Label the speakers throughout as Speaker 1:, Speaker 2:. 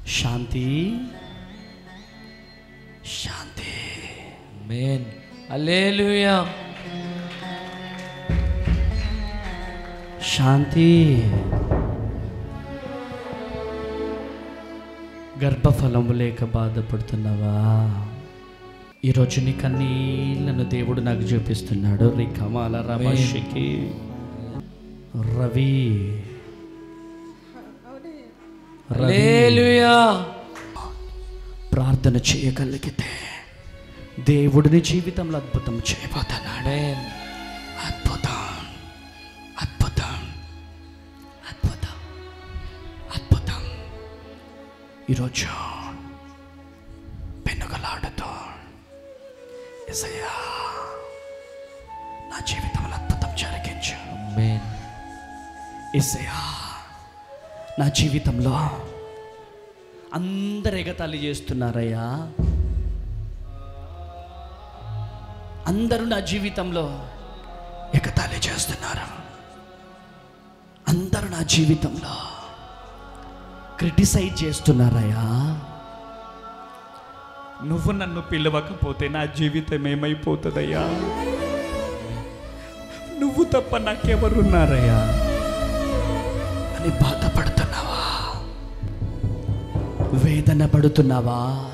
Speaker 1: శాంతి శాంతి.
Speaker 2: ఆమేన్. హల్లెలూయా.
Speaker 1: శాంతి. గర్భఫలము లేక బాధపడుతున్నావా? ఈరోజు నీ కన్నీళ్లను దేవుడు నాకు చూపిస్తున్నాడు. రికమాల రమషికి రవి
Speaker 2: హల్లెలూయా.
Speaker 1: ప్రార్థన చేయగలిగితే దేవుడిని జీవితంలో అద్భుతం చేయబోతున్నాడు. అద్భుతం అద్భుతం అద్భుతం అద్భుతం. ఈరోజు పెనుగలాడుతూ యేసయ్యా నా జీవితంలో అద్భుతం జరిగించు.
Speaker 2: ఆమేన్.
Speaker 1: యేసయ్యా నా జీవితంలో అందరు ఎగతాళి చేస్తున్నారయ్యా. అందరూ నా జీవితంలో ఎగతాళి చేస్తున్నారు. అందరూ నా జీవితంలో క్రిటిసైజ్ చేస్తున్నారయ్యా. నువ్వు నన్ను పిలవకపోతే నా జీవితం ఏమైపోతుందయ్యా? నువ్వు తప్ప నాకెవరున్నారయ్యా అని బాధపడుతున్నావా? వేదన పడుతున్నావా?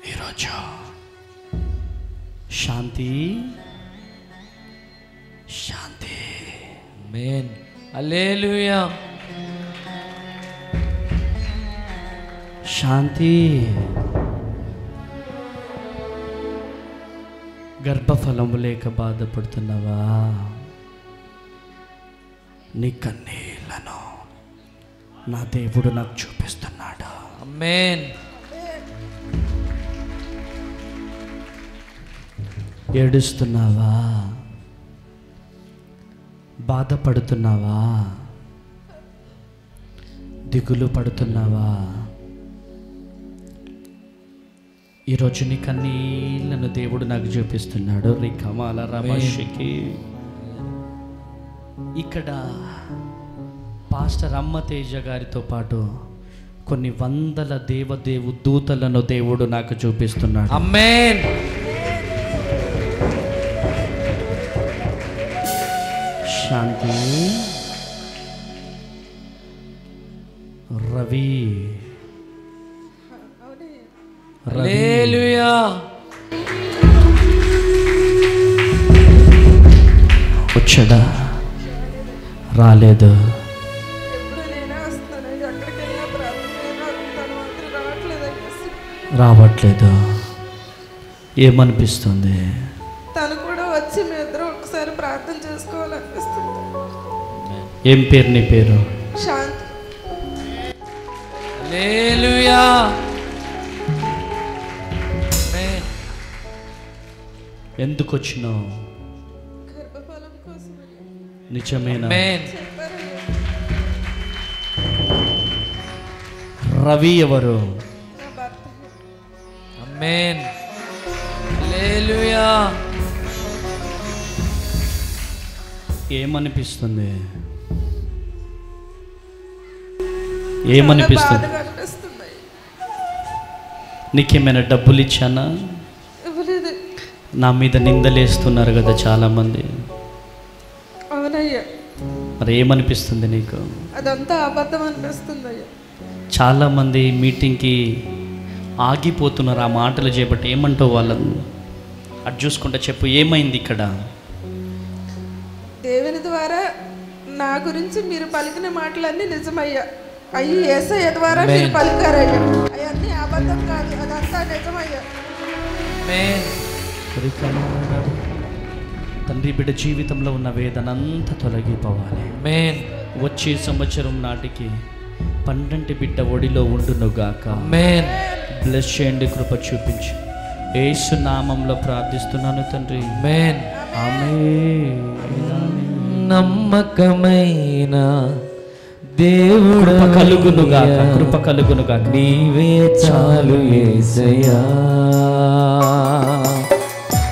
Speaker 1: ఈరోజు శాంతి శాంతి.
Speaker 2: ఆమేన్. హల్లెలూయా.
Speaker 1: శాంతి. గర్భఫలము లేక బాధపడుతున్నావా? నీ కన్నీళ్లను నా దేవుడు నాకు చూపిస్తున్నాడు.
Speaker 2: ఆమేన్.
Speaker 1: ఏడుస్తున్నావా? బాధపడుతున్నావా? దిగులు పడుతున్నావా? ఈరోజు నీ కన్నీళ్లను దేవుడు నాకు చూపిస్తున్నాడు. రికమాల రమషికి. ఇక్కడ పాస్టర్ అమ్మ తేజ గారితో పాటు కొన్ని వందల దేవదేవు దూతలను దేవుడు నాకు చూపిస్తున్నాడు.
Speaker 2: ఆమేన్.
Speaker 1: శాంతి. రవి
Speaker 2: హల్లెలూయా.
Speaker 1: వచ్చాడా? రాలేదు. రావట్లేదు. ఏమనిపిస్తుంది?
Speaker 3: తను కూడా వచ్చి మీ ఇద్దరు ఒకసారి ప్రార్థన చేసుకోవాలనిపిస్తుంది.
Speaker 1: ఏం పేరు నీ పేరు?
Speaker 3: శాంతి.
Speaker 2: హల్లెలూయా. ఆమేన్.
Speaker 1: ఎందుకు వచ్చినావు?
Speaker 3: గర్భఫలం కోసం
Speaker 1: నిజమేనా?
Speaker 2: ఆమేన్.
Speaker 3: చెప్పారయ్యా.
Speaker 1: రవి ఎవరు?
Speaker 3: నా భర్త.
Speaker 2: ఆమేన్. హల్లెలూయా.
Speaker 1: ఏమనిపిస్తుంది? ఏమనిపిస్తుంది?
Speaker 3: బాధగా అనిపిస్తుంది.
Speaker 1: నీకేమైనా డబ్బులు ఇచ్చానా?
Speaker 3: ఇవ్వలేదు.
Speaker 1: నా మీద నిందలేస్తున్నారు కదా చాలామంది.
Speaker 3: అవునయ్యా.
Speaker 1: మరి ఏమనిపిస్తుంది నీకు?
Speaker 3: అదంతా అబద్ధం అనిపిస్తుంది అయ్యా.
Speaker 1: చాలామంది మీటింగ్కి ఆగిపోతున్నారు ఆ మాటలు చేపట్టి. ఏమంటావు వాళ్ళను? అటు చూసుకుంటా చెప్పు, ఏమైంది ఇక్కడ?
Speaker 3: దేవుని ద్వారా నా గురించి మీరు పలికిన మాటలన్నీ నిజమయ్యా. అయ్యి యేసయ్య ద్వారా మీరు పలికారయ్యా. అవన్నీ అబద్ధం కాదు, అదంతా నిజమయ్యా.
Speaker 2: ఆమేన్.
Speaker 1: తండ్రి బిడ్డ జీవితంలో ఉన్న వేదన అంతా తొలగిపోవాలి.
Speaker 2: ఆమేన్.
Speaker 1: వచ్చే సంవత్సరం నాటికి పండంటి బిడ్డ ఒడిలో ఉండునుగాక.
Speaker 2: ఆమేన్.
Speaker 1: బ్లెస్ చేయండి, కృప చూపించి యేసు నామంలో ప్రార్థిస్తున్నాను తండ్రి.
Speaker 2: ఆమేన్.
Speaker 1: ఆమేన్.
Speaker 2: నమ్మకమైన దేవుడు
Speaker 1: కృప కలుగునుగాక, కృప కలుగునుగాక.
Speaker 2: నీవే చాలు యేసయ్యా.